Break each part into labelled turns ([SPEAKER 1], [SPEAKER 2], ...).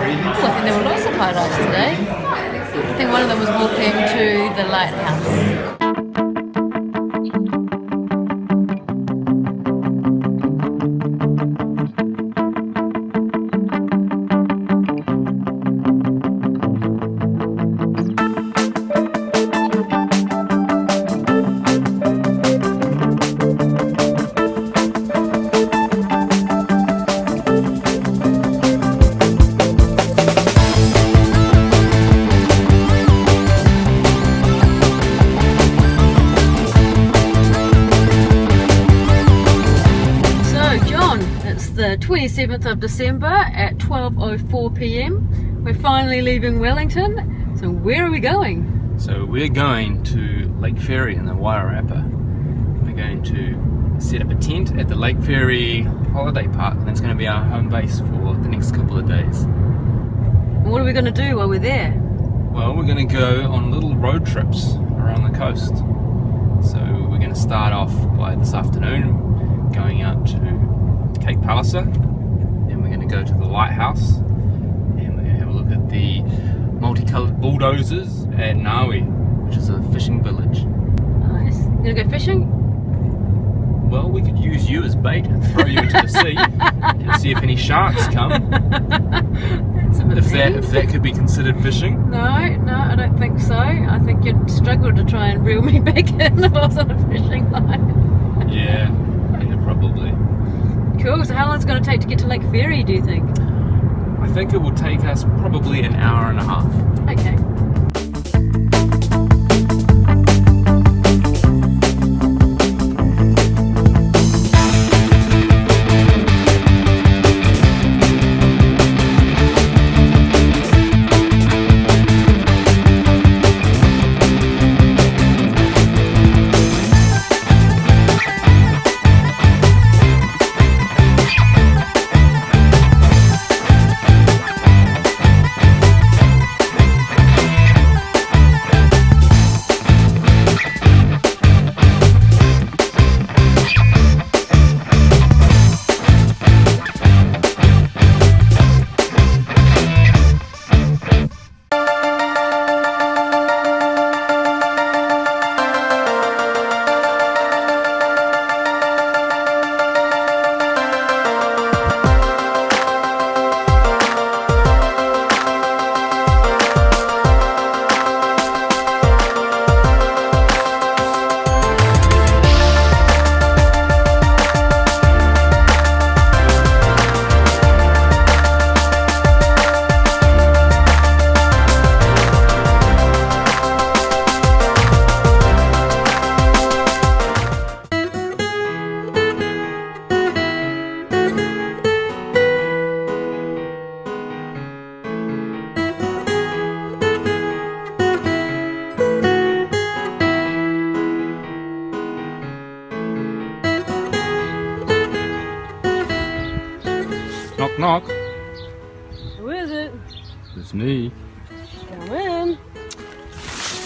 [SPEAKER 1] I think there were lots of highlights today. I think one of them was walking to the lighthouse. The 27th of December at 12:04 p.m. We're finally leaving Wellington. So where are we going?
[SPEAKER 2] So we're going to Lake Ferry in the Wairarapa. We're going to set up a tent at the Lake Ferry holiday park, and that's going to be our home base for the next couple of days.
[SPEAKER 1] And what are we going to do while we're there?
[SPEAKER 2] Well, we're going to go on little road trips around the coast. So we're going to start off by this afternoon going out to Cape Palliser, then we're going to go to the lighthouse, and we're going to have a look at the multicoloured bulldozers at Ngawi, which is a fishing village.
[SPEAKER 1] Nice. You going to go fishing?
[SPEAKER 2] Well, we could use you as bait and throw you into the sea and see if any sharks come. If that could be considered fishing.
[SPEAKER 1] No, I don't think so. I think you'd struggle to try and reel me back in if I was on a fishing line.
[SPEAKER 2] Yeah, probably.
[SPEAKER 1] Cool, so how long is it going to take to get to Lake Ferry, do you think?
[SPEAKER 2] I think it will take us probably an hour and a half.
[SPEAKER 1] Okay.
[SPEAKER 2] Knock, knock.
[SPEAKER 1] Who is it?
[SPEAKER 2] It's me.
[SPEAKER 1] Come in.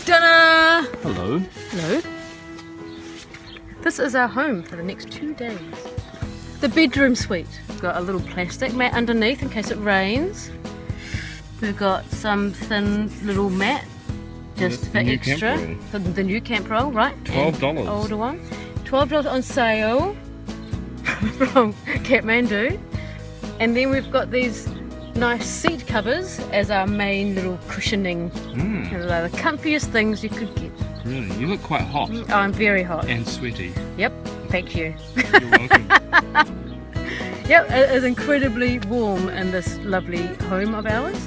[SPEAKER 1] Ta-da!
[SPEAKER 2] Hello.
[SPEAKER 1] Hello. This is our home for the next 2 days. The bedroom suite. We've got a little plastic mat underneath in case it rains. We've got some thin little mat just for extra. For the new camp roll, right?
[SPEAKER 2] $12.
[SPEAKER 1] And older one. $12 on sale from Kathmandu. And then we've got these nice seat covers as our main little cushioning. They're the comfiest things you could get.
[SPEAKER 2] Really? You look quite hot.
[SPEAKER 1] Oh, I'm very hot.
[SPEAKER 2] And sweaty.
[SPEAKER 1] Yep, thank you.
[SPEAKER 2] You're welcome.
[SPEAKER 1] Yep, it is incredibly warm in this lovely home of ours.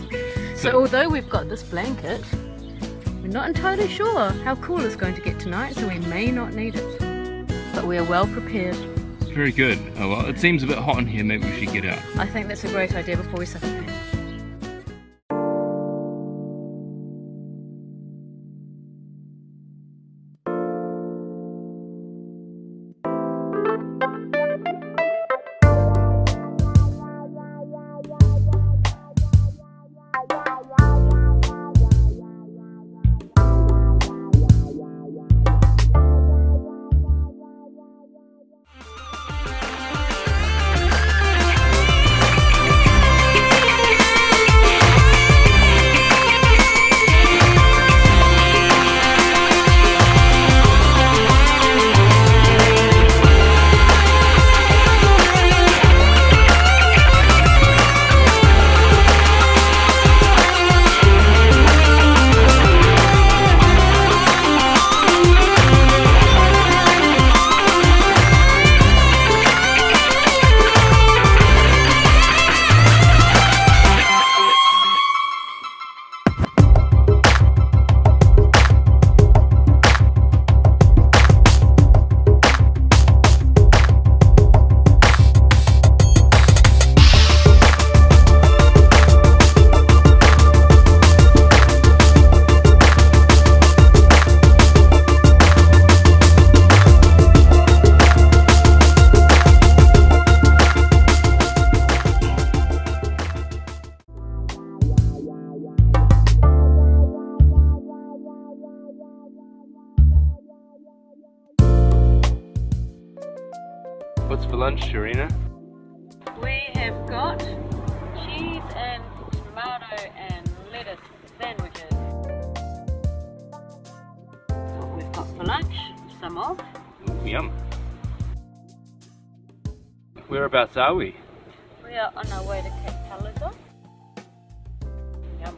[SPEAKER 1] So although we've got this blanket, we're not entirely sure how cool it's going to get tonight, so we may not need it. But we are well prepared.
[SPEAKER 2] Very good. Oh well, it seems a bit hot in here, maybe we should get out.
[SPEAKER 1] I think that's a great idea before we suffocate.
[SPEAKER 2] What's for lunch, Shirena?
[SPEAKER 1] We have got cheese and tomato and lettuce sandwiches. What we've got for lunch, some of.
[SPEAKER 2] Yum. Whereabouts are we?
[SPEAKER 1] We are on our way to Cape Palliser. Yum.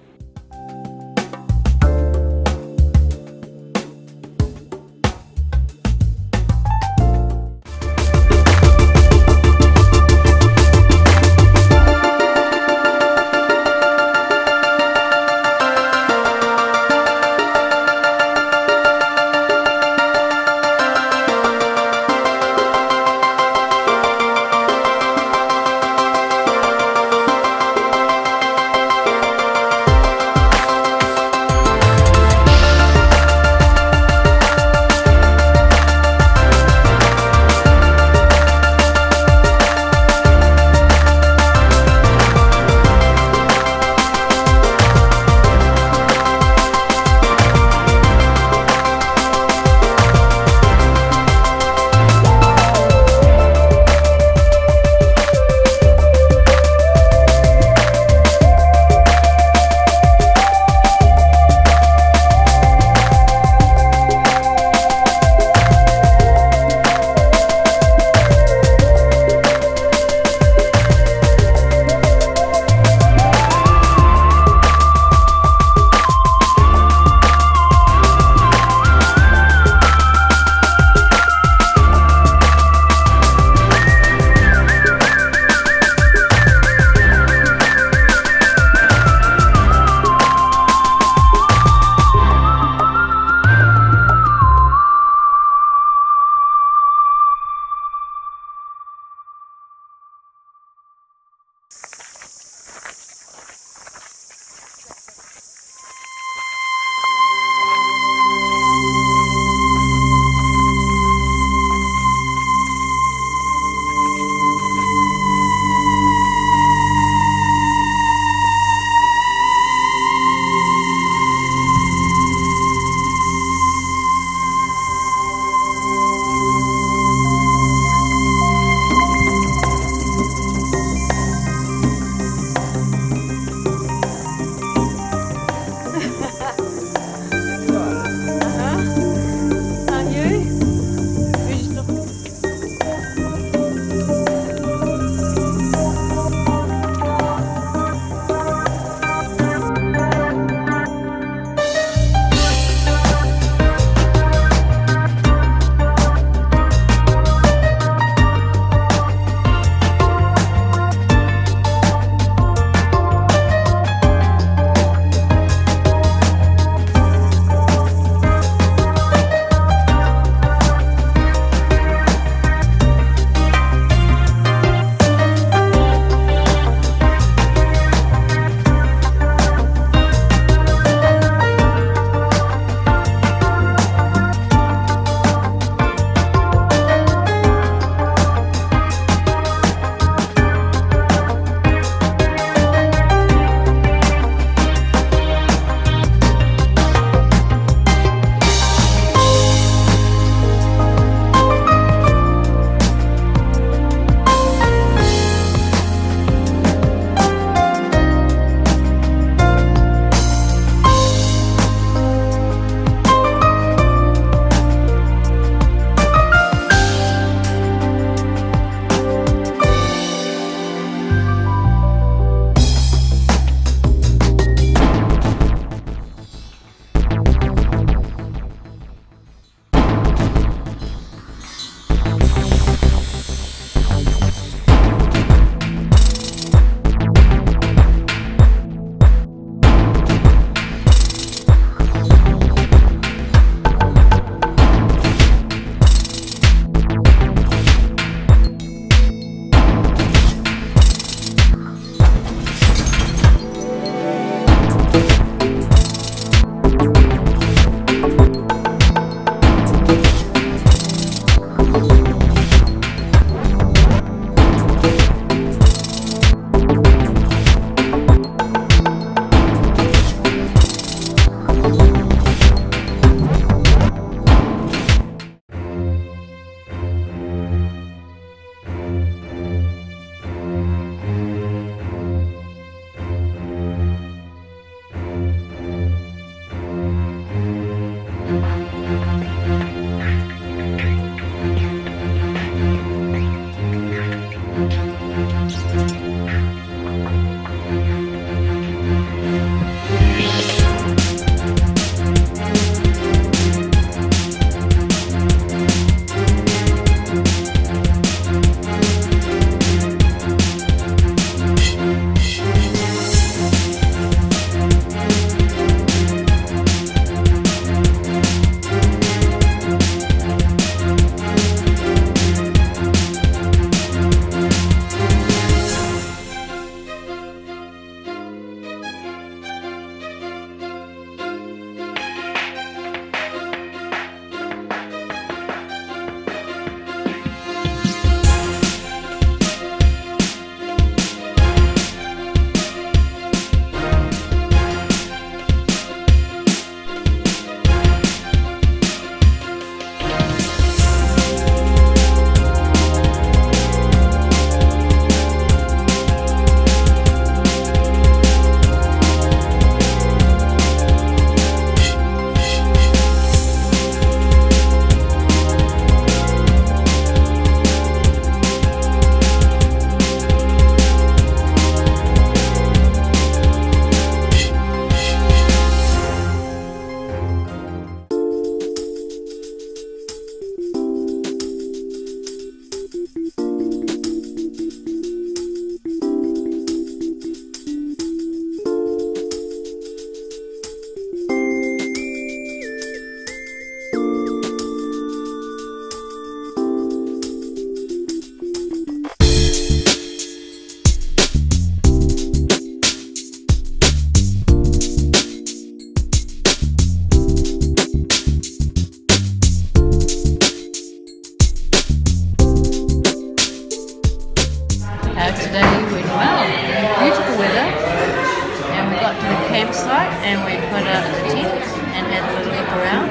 [SPEAKER 1] campsite and we put up the tent and had a little look around.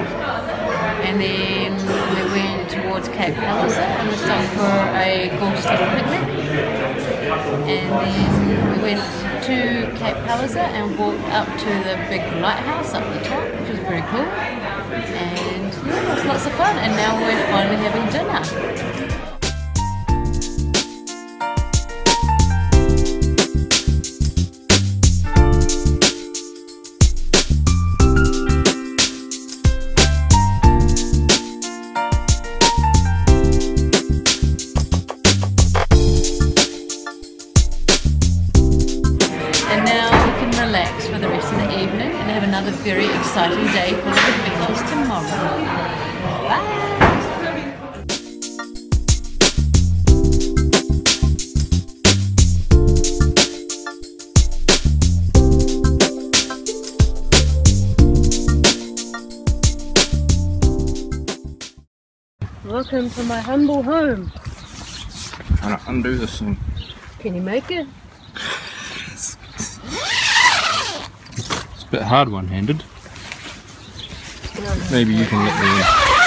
[SPEAKER 1] And then we went towards Cape Palliser and we stopped for a gorgeous little picnic. And then we went to Cape Palliser and walked up to the big lighthouse up the top, which was very cool. And yeah, it was lots of fun. And now we're finally having dinner. And now we can relax for the rest of the evening and have another very exciting day full of adventures tomorrow. Bye! Welcome to my humble home.
[SPEAKER 2] Trying to undo this thing.
[SPEAKER 1] Can you make it?
[SPEAKER 2] It's a bit hard one-handed. Maybe you can let me in.